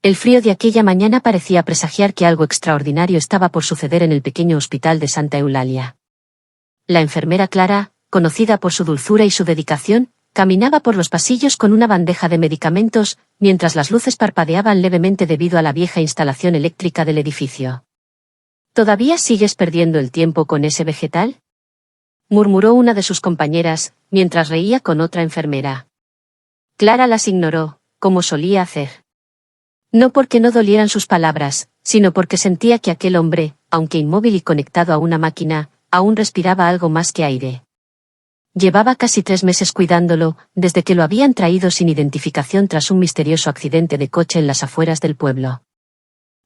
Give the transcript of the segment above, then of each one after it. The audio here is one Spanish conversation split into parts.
El frío de aquella mañana parecía presagiar que algo extraordinario estaba por suceder en el pequeño hospital de Santa Eulalia. La enfermera Clara, conocida por su dulzura y su dedicación, caminaba por los pasillos con una bandeja de medicamentos, mientras las luces parpadeaban levemente debido a la vieja instalación eléctrica del edificio. ¿Todavía sigues perdiendo el tiempo con ese vegetal?, murmuró una de sus compañeras, mientras reía con otra enfermera. Clara las ignoró, como solía hacer. No porque no dolieran sus palabras, sino porque sentía que aquel hombre, aunque inmóvil y conectado a una máquina, aún respiraba algo más que aire. Llevaba casi 3 meses cuidándolo, desde que lo habían traído sin identificación tras un misterioso accidente de coche en las afueras del pueblo.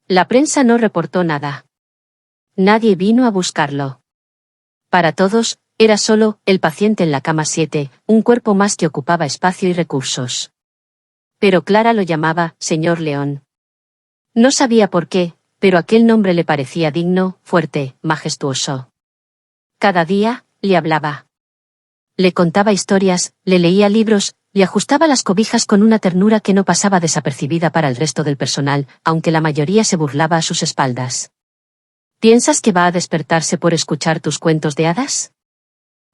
La prensa no reportó nada. Nadie vino a buscarlo. Para todos, era solo el paciente en la cama 7, un cuerpo más que ocupaba espacio y recursos. Pero Clara lo llamaba señor León. No sabía por qué, pero aquel nombre le parecía digno, fuerte, majestuoso. Cada día, le hablaba. Le contaba historias, le leía libros, le ajustaba las cobijas con una ternura que no pasaba desapercibida para el resto del personal, aunque la mayoría se burlaba a sus espaldas. ¿Piensas que va a despertarse por escuchar tus cuentos de hadas?,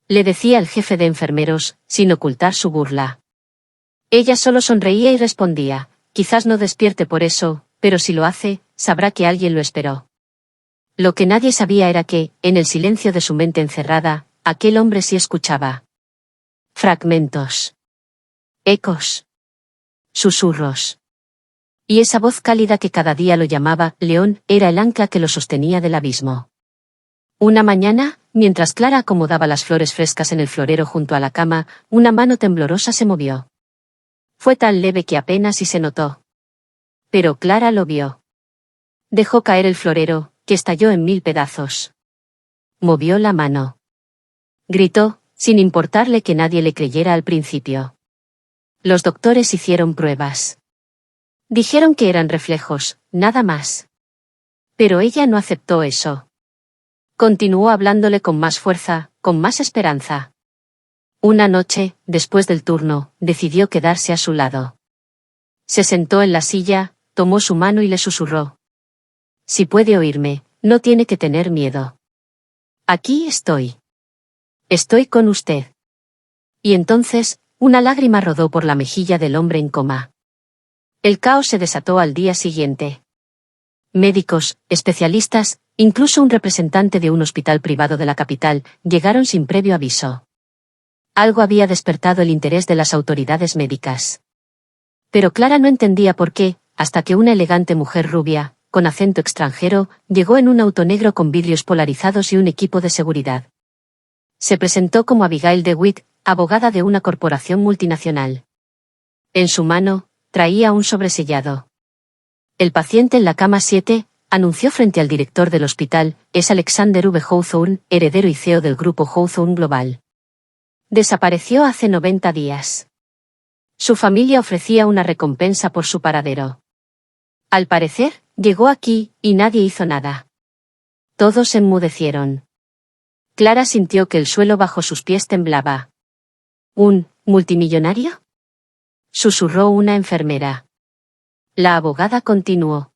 le decía el jefe de enfermeros, sin ocultar su burla. Ella solo sonreía y respondía, quizás no despierte por eso, pero si lo hace, sabrá que alguien lo esperó. Lo que nadie sabía era que, en el silencio de su mente encerrada, aquel hombre sí escuchaba. Fragmentos. Ecos. Susurros. Y esa voz cálida que cada día lo llamaba León era el ancla que lo sostenía del abismo. Una mañana, mientras Clara acomodaba las flores frescas en el florero junto a la cama, una mano temblorosa se movió. Fue tan leve que apenas si se notó. Pero Clara lo vio. Dejó caer el florero, que estalló en 1000 pedazos. Movió la mano. Gritó, sin importarle que nadie le creyera al principio. Los doctores hicieron pruebas. Dijeron que eran reflejos, nada más. Pero ella no aceptó eso. Continuó hablándole con más fuerza, con más esperanza. Una noche, después del turno, decidió quedarse a su lado. Se sentó en la silla, tomó su mano y le susurró. Si puede oírme, no tiene que tener miedo. Aquí estoy. Estoy con usted. Y entonces, una lágrima rodó por la mejilla del hombre en coma. El caos se desató al día siguiente. Médicos, especialistas, incluso un representante de un hospital privado de la capital, llegaron sin previo aviso. Algo había despertado el interés de las autoridades médicas. Pero Clara no entendía por qué, hasta que una elegante mujer rubia, con acento extranjero, llegó en un auto negro con vidrios polarizados y un equipo de seguridad. Se presentó como Abigail DeWitt, abogada de una corporación multinacional. En su mano, traía un sobresellado. El paciente en la cama 7, anunció frente al director del hospital, es Alexander V. Hawthorne, heredero y CEO del grupo Hawthorne Global. Desapareció hace 90 días. Su familia ofrecía una recompensa por su paradero. Al parecer, llegó aquí, y nadie hizo nada. Todos enmudecieron. Clara sintió que el suelo bajo sus pies temblaba. ¿Un multimillonario?, susurró una enfermera. La abogada continuó.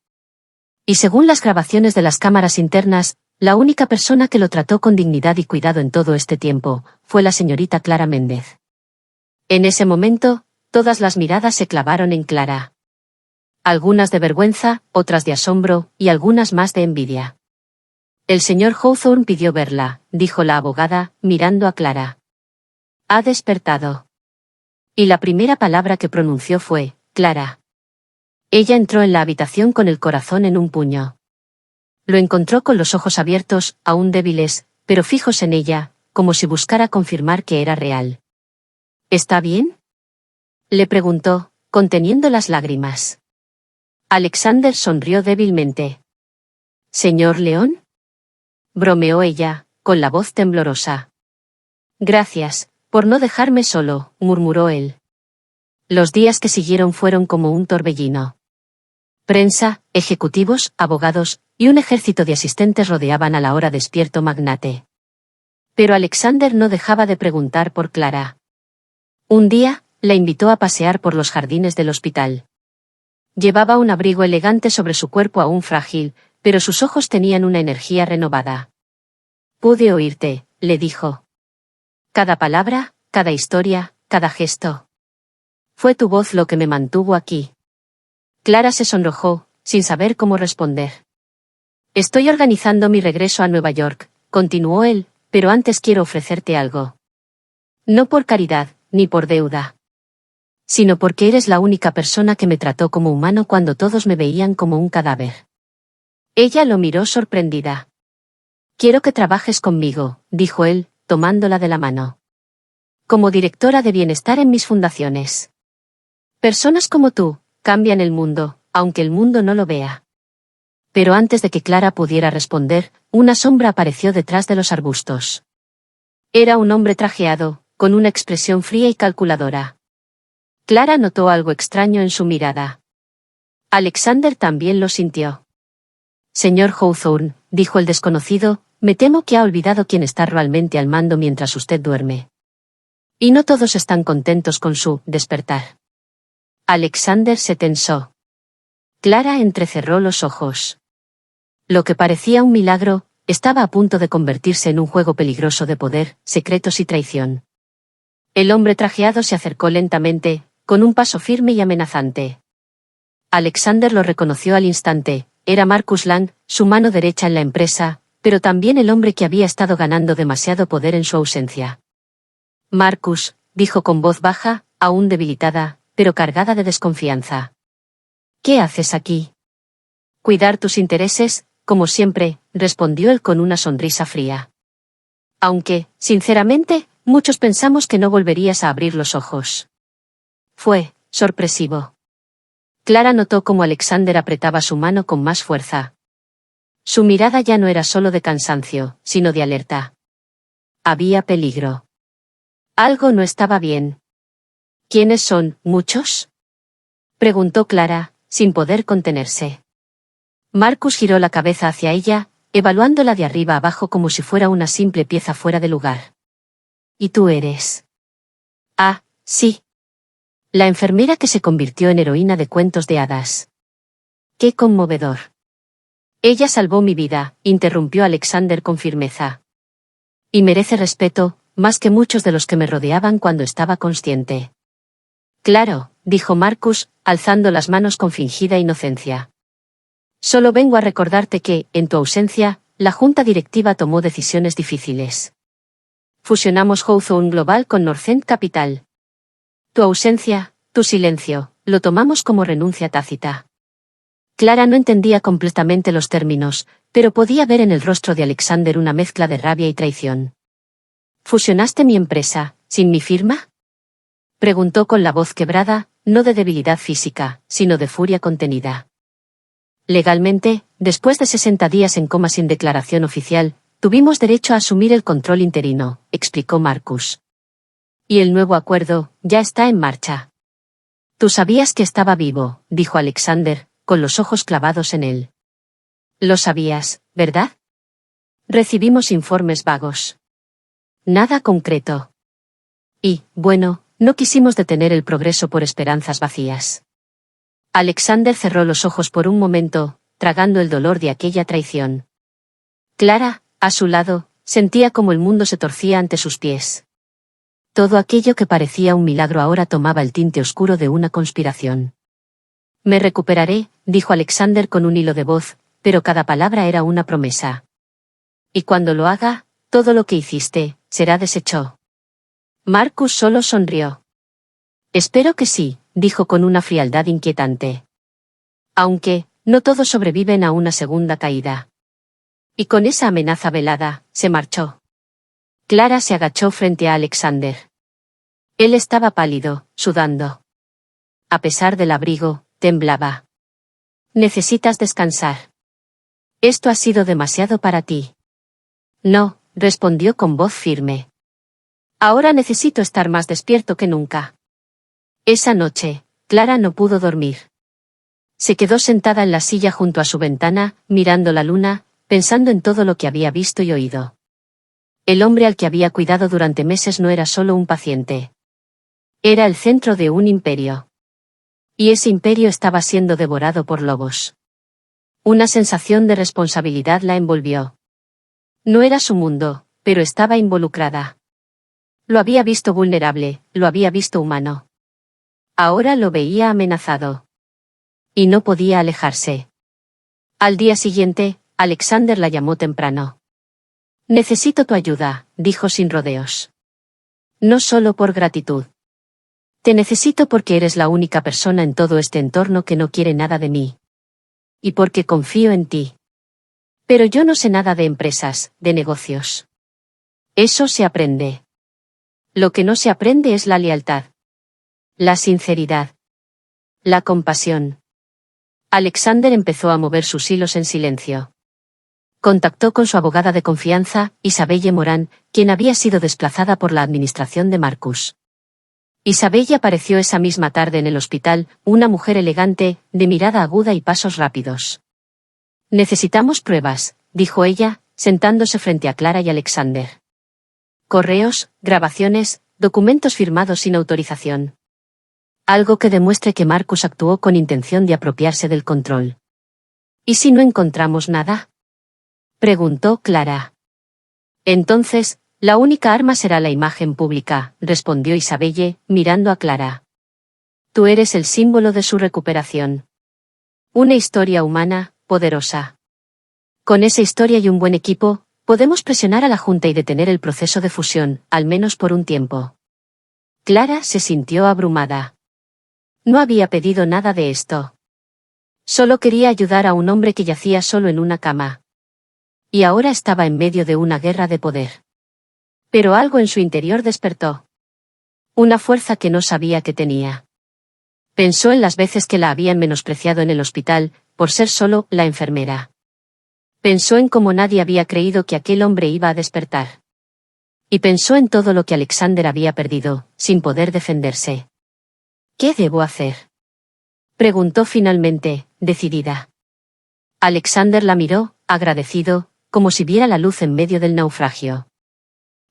Y según las grabaciones de las cámaras internas, la única persona que lo trató con dignidad y cuidado en todo este tiempo, fue la señorita Clara Méndez. En ese momento, todas las miradas se clavaron en Clara. Algunas de vergüenza, otras de asombro, y algunas más de envidia. El señor Hawthorne pidió verla, dijo la abogada, mirando a Clara. Ha despertado. Y la primera palabra que pronunció fue, Clara. Ella entró en la habitación con el corazón en un puño. Lo encontró con los ojos abiertos, aún débiles, pero fijos en ella, como si buscara confirmar que era real. ¿Está bien?, le preguntó, conteniendo las lágrimas. Alexander sonrió débilmente. ¿Señor León?, bromeó ella, con la voz temblorosa. Gracias, por no dejarme solo, murmuró él. Los días que siguieron fueron como un torbellino. Prensa, ejecutivos, abogados, y un ejército de asistentes rodeaban al ahora despierto magnate. Pero Alexander no dejaba de preguntar por Clara. Un día, la invitó a pasear por los jardines del hospital. Llevaba un abrigo elegante sobre su cuerpo aún frágil, pero sus ojos tenían una energía renovada. Pude oírte, le dijo. Cada palabra, cada historia, cada gesto. Fue tu voz lo que me mantuvo aquí. Clara se sonrojó, sin saber cómo responder. Estoy organizando mi regreso a Nueva York, continuó él, pero antes quiero ofrecerte algo. No por caridad, ni por deuda. Sino porque eres la única persona que me trató como humano cuando todos me veían como un cadáver. Ella lo miró sorprendida. Quiero que trabajes conmigo, dijo él, tomándola de la mano. Como directora de bienestar en mis fundaciones. Personas como tú, cambian el mundo, aunque el mundo no lo vea. Pero antes de que Clara pudiera responder, una sombra apareció detrás de los arbustos. Era un hombre trajeado, con una expresión fría y calculadora. Clara notó algo extraño en su mirada. Alexander también lo sintió. Señor Hawthorne, dijo el desconocido, me temo que ha olvidado quién está realmente al mando mientras usted duerme. Y no todos están contentos con su despertar. Alexander se tensó. Clara entrecerró los ojos. Lo que parecía un milagro, estaba a punto de convertirse en un juego peligroso de poder, secretos y traición. El hombre trajeado se acercó lentamente, con un paso firme y amenazante. Alexander lo reconoció al instante, era Marcus Lang, su mano derecha en la empresa, pero también el hombre que había estado ganando demasiado poder en su ausencia. Marcus, dijo con voz baja, aún debilitada, pero cargada de desconfianza. ¿Qué haces aquí? Cuidar tus intereses, como siempre, respondió él con una sonrisa fría. Aunque, sinceramente, muchos pensamos que no volverías a abrir los ojos. Fue sorpresivo. Clara notó cómo Alexander apretaba su mano con más fuerza. Su mirada ya no era solo de cansancio, sino de alerta. Había peligro. Algo no estaba bien. ¿Quiénes son, muchos? Preguntó Clara, sin poder contenerse. Marcus giró la cabeza hacia ella, evaluándola de arriba abajo como si fuera una simple pieza fuera de lugar. ¿Y tú eres? Ah, sí. La enfermera que se convirtió en heroína de cuentos de hadas. ¡Qué conmovedor! Ella salvó mi vida, interrumpió Alexander con firmeza. Y merece respeto, más que muchos de los que me rodeaban cuando estaba consciente. Claro, dijo Marcus, alzando las manos con fingida inocencia. Solo vengo a recordarte que, en tu ausencia, la junta directiva tomó decisiones difíciles. Fusionamos Hawthorne Global con Norcent Capital. Tu ausencia, tu silencio, lo tomamos como renuncia tácita. Clara no entendía completamente los términos, pero podía ver en el rostro de Alexander una mezcla de rabia y traición. ¿Fusionaste mi empresa, sin mi firma? Preguntó con la voz quebrada, no de debilidad física, sino de furia contenida. Legalmente, después de 60 días en coma sin declaración oficial, tuvimos derecho a asumir el control interino, explicó Marcus. Y el nuevo acuerdo, ya está en marcha. Tú sabías que estaba vivo, dijo Alexander, con los ojos clavados en él. Lo sabías, ¿verdad? Recibimos informes vagos. Nada concreto. Y, bueno, no quisimos detener el progreso por esperanzas vacías. Alexander cerró los ojos por un momento, tragando el dolor de aquella traición. Clara, a su lado, sentía como el mundo se torcía ante sus pies. Todo aquello que parecía un milagro ahora tomaba el tinte oscuro de una conspiración. Me recuperaré, dijo Alexander con un hilo de voz, pero cada palabra era una promesa. Y cuando lo haga, todo lo que hiciste, será deshecho. Marcus solo sonrió. Espero que sí, dijo con una frialdad inquietante. Aunque, no todos sobreviven a una segunda caída. Y con esa amenaza velada, se marchó. Clara se agachó frente a Alexander. Él estaba pálido, sudando. A pesar del abrigo, temblaba. Necesitas descansar. Esto ha sido demasiado para ti. No, respondió con voz firme. Ahora necesito estar más despierto que nunca. Esa noche, Clara no pudo dormir. Se quedó sentada en la silla junto a su ventana, mirando la luna, pensando en todo lo que había visto y oído. El hombre al que había cuidado durante meses no era solo un paciente. Era el centro de un imperio. Y ese imperio estaba siendo devorado por lobos. Una sensación de responsabilidad la envolvió. No era su mundo, pero estaba involucrada. Lo había visto vulnerable, lo había visto humano. Ahora lo veía amenazado. Y no podía alejarse. Al día siguiente, Alexander la llamó temprano. Necesito tu ayuda, dijo sin rodeos. No solo por gratitud. Te necesito porque eres la única persona en todo este entorno que no quiere nada de mí. Y porque confío en ti. Pero yo no sé nada de empresas, de negocios. Eso se aprende. Lo que no se aprende es la lealtad. La sinceridad. La compasión. Alexander empezó a mover sus hilos en silencio. Contactó con su abogada de confianza, Isabelle Morán, quien había sido desplazada por la administración de Marcus. Isabelle apareció esa misma tarde en el hospital, una mujer elegante, de mirada aguda y pasos rápidos. Necesitamos pruebas, dijo ella, sentándose frente a Clara y Alexander. Correos, grabaciones, documentos firmados sin autorización. Algo que demuestre que Marcus actuó con intención de apropiarse del control. ¿Y si no encontramos nada?, preguntó Clara. Entonces, la única arma será la imagen pública, respondió Isabelle, mirando a Clara. Tú eres el símbolo de su recuperación. Una historia humana, poderosa. Con esa historia y un buen equipo, podemos presionar a la Junta y detener el proceso de fusión, al menos por un tiempo. Clara se sintió abrumada. No había pedido nada de esto. Solo quería ayudar a un hombre que yacía solo en una cama. Y ahora estaba en medio de una guerra de poder. Pero algo en su interior despertó. Una fuerza que no sabía que tenía. Pensó en las veces que la habían menospreciado en el hospital, por ser solo la enfermera. Pensó en cómo nadie había creído que aquel hombre iba a despertar. Y pensó en todo lo que Alexander había perdido, sin poder defenderse. ¿Qué debo hacer?, preguntó finalmente, decidida. Alexander la miró, agradecido, como si viera la luz en medio del naufragio.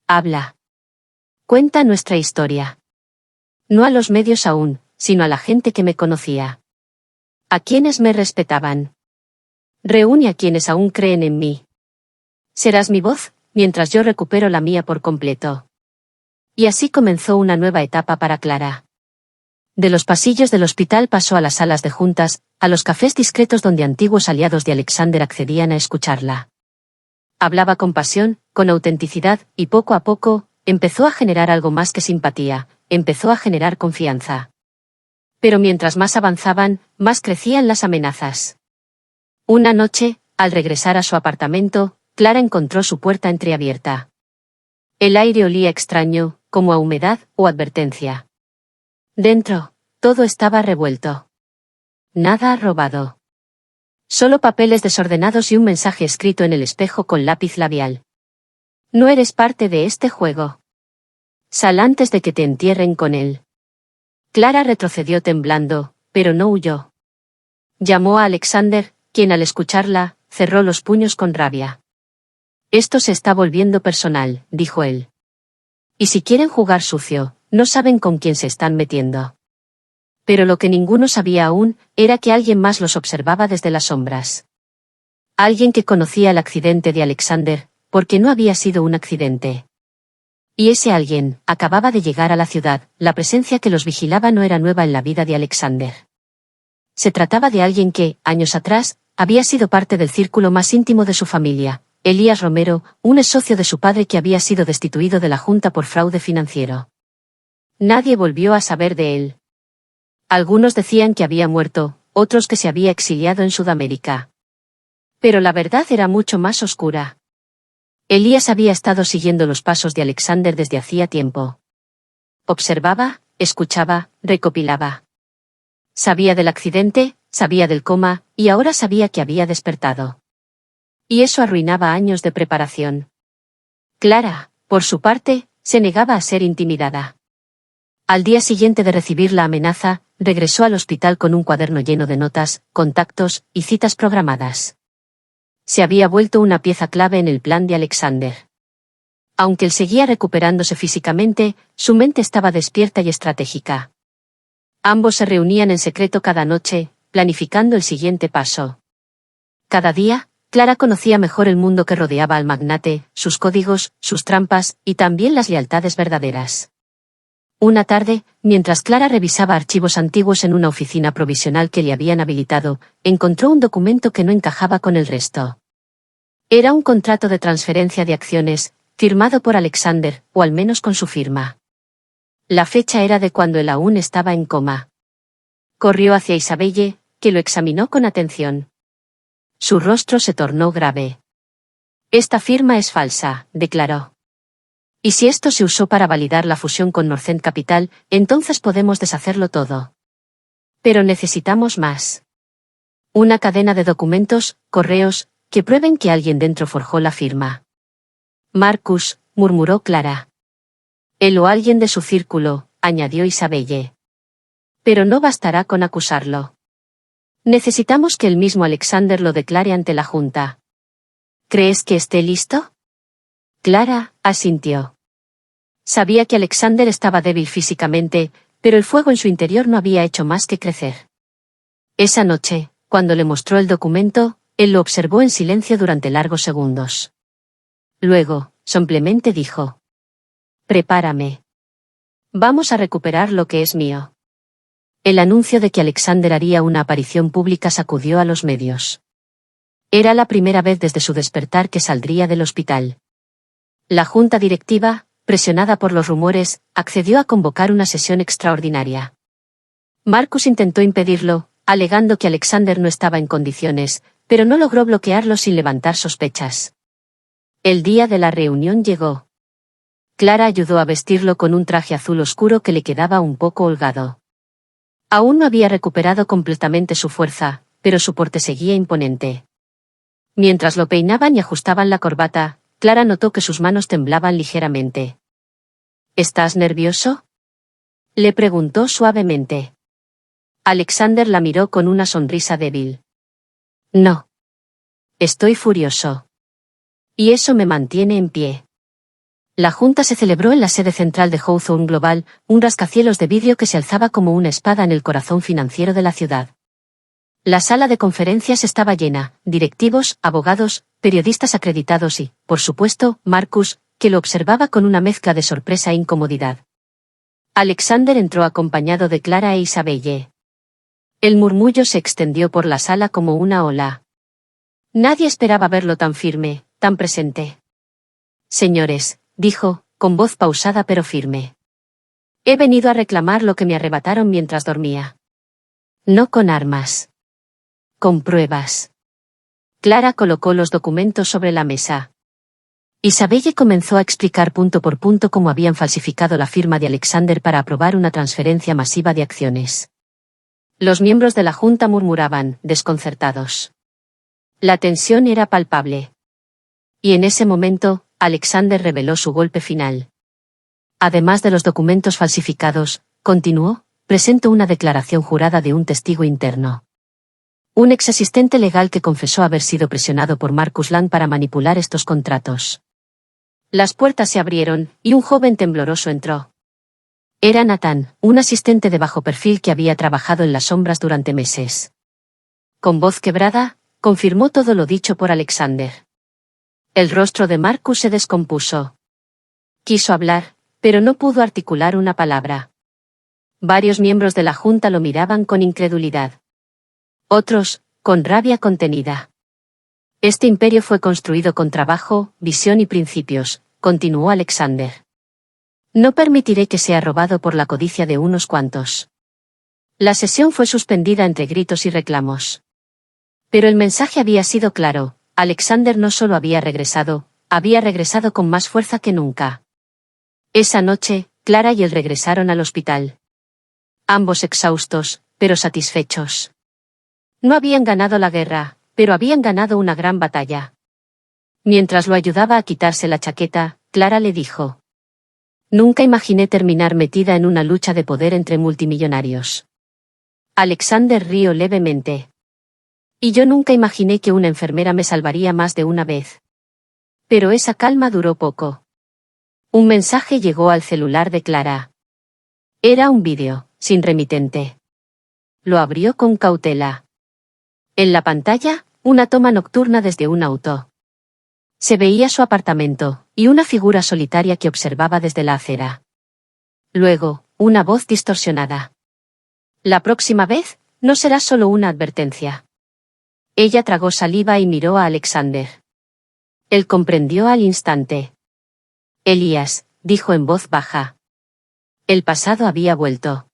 Habla. Cuenta nuestra historia. No a los medios aún, sino a la gente que me conocía. A quienes me respetaban. Reúne a quienes aún creen en mí. Serás mi voz, mientras yo recupero la mía por completo. Y así comenzó una nueva etapa para Clara. De los pasillos del hospital pasó a las salas de juntas, a los cafés discretos donde antiguos aliados de Alexander accedían a escucharla. Hablaba con pasión, con autenticidad, y poco a poco, empezó a generar algo más que simpatía, empezó a generar confianza. Pero mientras más avanzaban, más crecían las amenazas. Una noche, al regresar a su apartamento, Clara encontró su puerta entreabierta. El aire olía extraño, como a humedad o advertencia. Dentro, todo estaba revuelto. Nada robado. Solo papeles desordenados y un mensaje escrito en el espejo con lápiz labial. No eres parte de este juego. Sal antes de que te entierren con él. Clara retrocedió temblando, pero no huyó. Llamó a Alexander, quien al escucharla, cerró los puños con rabia. Esto se está volviendo personal, dijo él. Y si quieren jugar sucio, no saben con quién se están metiendo. Pero lo que ninguno sabía aún, era que alguien más los observaba desde las sombras. Alguien que conocía el accidente de Alexander, porque no había sido un accidente. Y ese alguien, acababa de llegar a la ciudad, la presencia que los vigilaba no era nueva en la vida de Alexander. Se trataba de alguien que, años atrás, había sido parte del círculo más íntimo de su familia, Elías Romero, un ex socio de su padre que había sido destituido de la Junta por fraude financiero. Nadie volvió a saber de él. Algunos decían que había muerto, otros que se había exiliado en Sudamérica. Pero la verdad era mucho más oscura. Elías había estado siguiendo los pasos de Alexander desde hacía tiempo. Observaba, escuchaba, recopilaba. Sabía del accidente, sabía del coma, y ahora sabía que había despertado. Y eso arruinaba años de preparación. Clara, por su parte, se negaba a ser intimidada. Al día siguiente de recibir la amenaza, regresó al hospital con un cuaderno lleno de notas, contactos y citas programadas. Se había vuelto una pieza clave en el plan de Alexander. Aunque él seguía recuperándose físicamente, su mente estaba despierta y estratégica. Ambos se reunían en secreto cada noche, planificando el siguiente paso. Cada día, Clara conocía mejor el mundo que rodeaba al magnate, sus códigos, sus trampas, y también las lealtades verdaderas. Una tarde, mientras Clara revisaba archivos antiguos en una oficina provisional que le habían habilitado, encontró un documento que no encajaba con el resto. Era un contrato de transferencia de acciones, firmado por Alexander, o al menos con su firma. La fecha era de cuando él aún estaba en coma. Corrió hacia Isabelle, que lo examinó con atención. Su rostro se tornó grave. «Esta firma es falsa», declaró. «Y si esto se usó para validar la fusión con Norcent Capital, entonces podemos deshacerlo todo. Pero necesitamos más. Una cadena de documentos, correos, que prueben que alguien dentro forjó la firma». «Marcus», murmuró Clara. «Él o alguien de su círculo», añadió Isabelle. «Pero no bastará con acusarlo. Necesitamos que el mismo Alexander lo declare ante la Junta». «¿Crees que esté listo?» Clara asintió. Sabía que Alexander estaba débil físicamente, pero el fuego en su interior no había hecho más que crecer. Esa noche, cuando le mostró el documento, él lo observó en silencio durante largos segundos. Luego, solemnemente dijo: «Prepárame. Vamos a recuperar lo que es mío». El anuncio de que Alexander haría una aparición pública sacudió a los medios. Era la primera vez desde su despertar que saldría del hospital. La junta directiva, presionada por los rumores, accedió a convocar una sesión extraordinaria. Marcus intentó impedirlo, alegando que Alexander no estaba en condiciones, pero no logró bloquearlo sin levantar sospechas. El día de la reunión llegó. Clara ayudó a vestirlo con un traje azul oscuro que le quedaba un poco holgado. Aún no había recuperado completamente su fuerza, pero su porte seguía imponente. Mientras lo peinaban y ajustaban la corbata, Clara notó que sus manos temblaban ligeramente. «¿Estás nervioso?», le preguntó suavemente. Alexander la miró con una sonrisa débil. «No. Estoy furioso. Y eso me mantiene en pie». La junta se celebró en la sede central de Hawthorne Global, un rascacielos de vidrio que se alzaba como una espada en el corazón financiero de la ciudad. La sala de conferencias estaba llena, directivos, abogados, periodistas acreditados y, por supuesto, Marcus, que lo observaba con una mezcla de sorpresa e incomodidad. Alexander entró acompañado de Clara e Isabelle. El murmullo se extendió por la sala como una ola. Nadie esperaba verlo tan firme, tan presente. «Señores», dijo, con voz pausada pero firme. «He venido a reclamar lo que me arrebataron mientras dormía. No con armas. Con pruebas». Clara colocó los documentos sobre la mesa. Isabelle comenzó a explicar punto por punto cómo habían falsificado la firma de Alexander para aprobar una transferencia masiva de acciones. Los miembros de la junta murmuraban, desconcertados. La tensión era palpable. Y en ese momento, Alexander reveló su golpe final. «Además de los documentos falsificados», continuó, «presento una declaración jurada de un testigo interno. Un ex asistente legal que confesó haber sido presionado por Marcus Lang para manipular estos contratos». Las puertas se abrieron, y un joven tembloroso entró. Era Nathan, un asistente de bajo perfil que había trabajado en las sombras durante meses. Con voz quebrada, confirmó todo lo dicho por Alexander. El rostro de Marcus se descompuso. Quiso hablar, pero no pudo articular una palabra. Varios miembros de la junta lo miraban con incredulidad. Otros, con rabia contenida. «Este imperio fue construido con trabajo, visión y principios», continuó Alexander. «No permitiré que sea robado por la codicia de unos cuantos». La sesión fue suspendida entre gritos y reclamos. Pero el mensaje había sido claro: Alexander no solo había regresado con más fuerza que nunca. Esa noche, Clara y él regresaron al hospital. Ambos exhaustos, pero satisfechos. No habían ganado la guerra, pero habían ganado una gran batalla. Mientras lo ayudaba a quitarse la chaqueta, Clara le dijo: «Nunca imaginé terminar metida en una lucha de poder entre multimillonarios». Alexander rió levemente. «Y yo nunca imaginé que una enfermera me salvaría más de una vez». Pero esa calma duró poco. Un mensaje llegó al celular de Clara. Era un vídeo. sin remitente. Lo abrió con cautela. En la pantalla, una toma nocturna desde un auto. Se veía su apartamento, y una figura solitaria que observaba desde la acera. Luego, una voz distorsionada. La próxima vez, no será solo una advertencia. Ella tragó saliva y miró a Alexander. Él comprendió al instante. Elías, dijo en voz baja. El pasado había vuelto.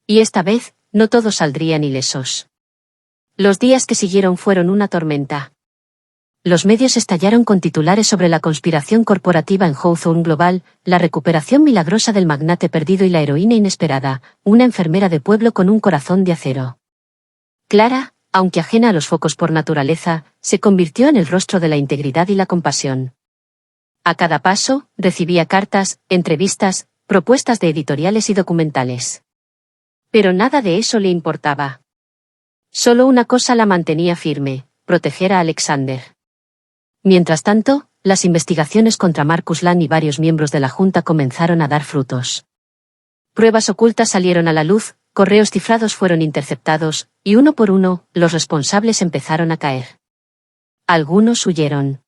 Y esta vez, no todos saldrían ilesos. Los días que siguieron fueron una tormenta. Los medios estallaron con titulares sobre la conspiración corporativa en Hawthorne Global, la recuperación milagrosa del magnate perdido y la heroína inesperada, una enfermera de pueblo con un corazón de acero. Clara, aunque ajena a los focos por naturaleza, se convirtió en el rostro de la integridad y la compasión. A cada paso, recibía cartas, entrevistas, propuestas de editoriales y documentales. Pero nada de eso le importaba. Solo una cosa la mantenía firme: proteger a Alexander. Mientras tanto, las investigaciones contra Marcus Land y varios miembros de la Junta comenzaron a dar frutos. Pruebas ocultas salieron a la luz, correos cifrados fueron interceptados, y uno por uno, los responsables empezaron a caer. Algunos huyeron.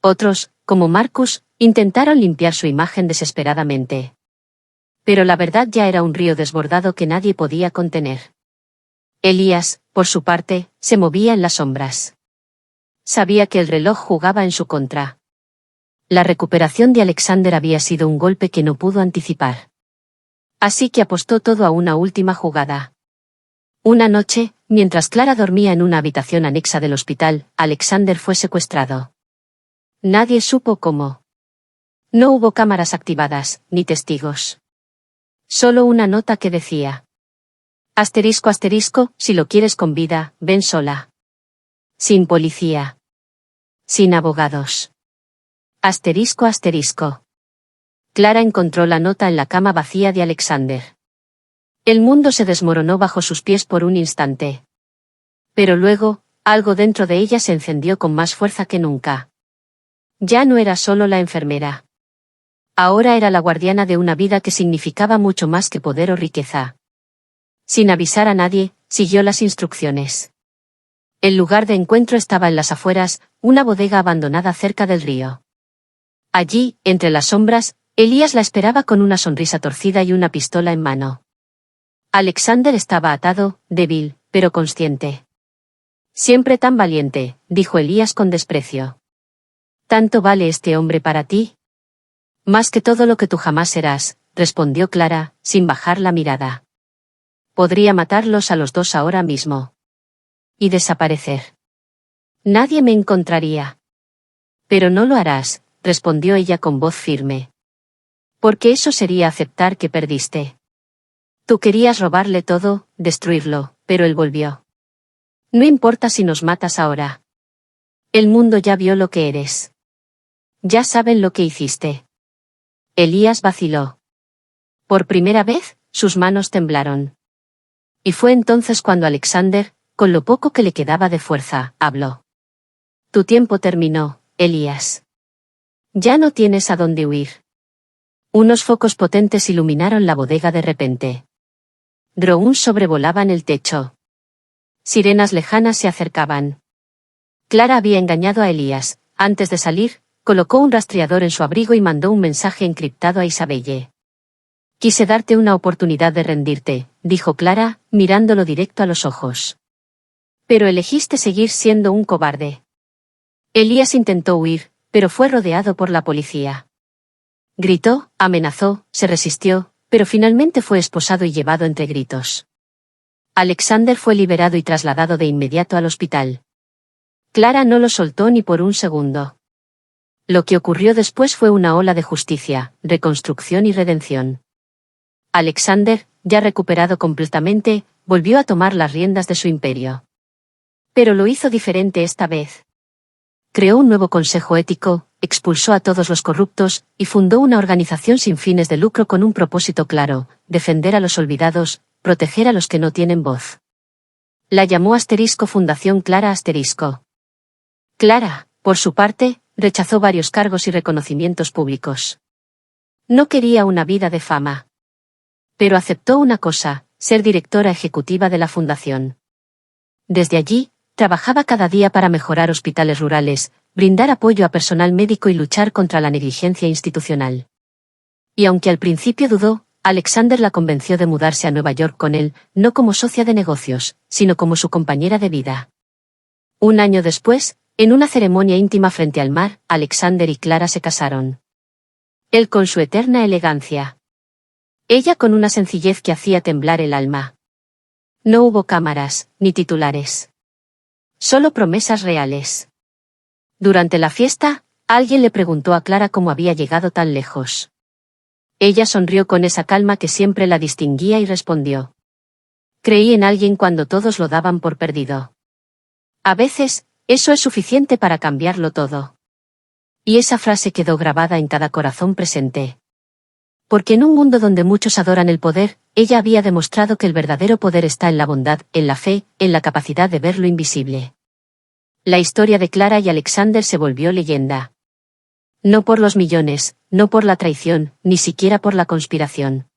Otros, como Marcus, intentaron limpiar su imagen desesperadamente. Pero la verdad ya era un río desbordado que nadie podía contener. Elías, por su parte, se movía en las sombras. Sabía que el reloj jugaba en su contra. La recuperación de Alexander había sido un golpe que no pudo anticipar. Así que apostó todo a una última jugada. Una noche, mientras Clara dormía en una habitación anexa del hospital, Alexander fue secuestrado. Nadie supo cómo. No hubo cámaras activadas, ni testigos. Solo una nota que decía: asterisco asterisco, si lo quieres con vida, ven sola. Sin policía. Sin abogados. Asterisco asterisco. Clara encontró la nota en la cama vacía de Alexander. El mundo se desmoronó bajo sus pies por un instante. Pero luego, algo dentro de ella se encendió con más fuerza que nunca. Ya no era solo la enfermera. Ahora era la guardiana de una vida que significaba mucho más que poder o riqueza. Sin avisar a nadie, siguió las instrucciones. El lugar de encuentro estaba en las afueras, una bodega abandonada cerca del río. Allí, entre las sombras, Elías la esperaba con una sonrisa torcida y una pistola en mano. Alexander estaba atado, débil, pero consciente. Siempre tan valiente, dijo Elías con desprecio. ¿Tanto vale este hombre para ti? Más que todo lo que tú jamás serás, respondió Clara, sin bajar la mirada. Podría matarlos a los dos ahora mismo. Y desaparecer. Nadie me encontraría. Pero no lo harás, respondió ella con voz firme. Porque eso sería aceptar que perdiste. Tú querías robarle todo, destruirlo, pero él volvió. No importa si nos matas ahora. El mundo ya vio lo que eres. Ya saben lo que hiciste. Elías vaciló. Por primera vez, sus manos temblaron. Y fue entonces cuando Alexander, con lo poco que le quedaba de fuerza, habló. Tu tiempo terminó, Elías. Ya no tienes a dónde huir. Unos focos potentes iluminaron la bodega de repente. Drones sobrevolaban el techo. Sirenas lejanas se acercaban. Clara había engañado a Elías. Antes de salir, colocó un rastreador en su abrigo y mandó un mensaje encriptado a Isabelle. Quise darte una oportunidad de rendirte, dijo Clara, mirándolo directo a los ojos. Pero elegiste seguir siendo un cobarde. Elías intentó huir, pero fue rodeado por la policía. Gritó, amenazó, se resistió, pero finalmente fue esposado y llevado entre gritos. Alexander fue liberado y trasladado de inmediato al hospital. Clara no lo soltó ni por un segundo. Lo que ocurrió después fue una ola de justicia, reconstrucción y redención. Alexander, ya recuperado completamente, volvió a tomar las riendas de su imperio. Pero lo hizo diferente esta vez. Creó un nuevo consejo ético, expulsó a todos los corruptos, y fundó una organización sin fines de lucro con un propósito claro: defender a los olvidados, proteger a los que no tienen voz. La llamó Fundación Clara *. Clara, por su parte, rechazó varios cargos y reconocimientos públicos. No quería una vida de fama. Pero aceptó una cosa, ser directora ejecutiva de la fundación. Desde allí, trabajaba cada día para mejorar hospitales rurales, brindar apoyo a personal médico y luchar contra la negligencia institucional. Y aunque al principio dudó, Alexander la convenció de mudarse a Nueva York con él, no como socia de negocios, sino como su compañera de vida. Un año después, en una ceremonia íntima frente al mar, Alexander y Clara se casaron. Él con su eterna elegancia. Ella con una sencillez que hacía temblar el alma. No hubo cámaras, ni titulares. Solo promesas reales. Durante la fiesta, alguien le preguntó a Clara cómo había llegado tan lejos. Ella sonrió con esa calma que siempre la distinguía y respondió. Creí en alguien cuando todos lo daban por perdido. A veces, eso es suficiente para cambiarlo todo. Y esa frase quedó grabada en cada corazón presente. Porque en un mundo donde muchos adoran el poder, ella había demostrado que el verdadero poder está en la bondad, en la fe, en la capacidad de ver lo invisible. La historia de Clara y Alexander se volvió leyenda. No por los millones, no por la traición, ni siquiera por la conspiración.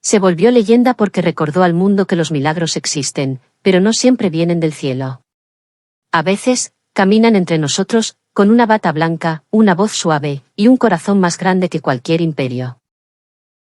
Se volvió leyenda porque recordó al mundo que los milagros existen, pero no siempre vienen del cielo. A veces, caminan entre nosotros, con una bata blanca, una voz suave, y un corazón más grande que cualquier imperio.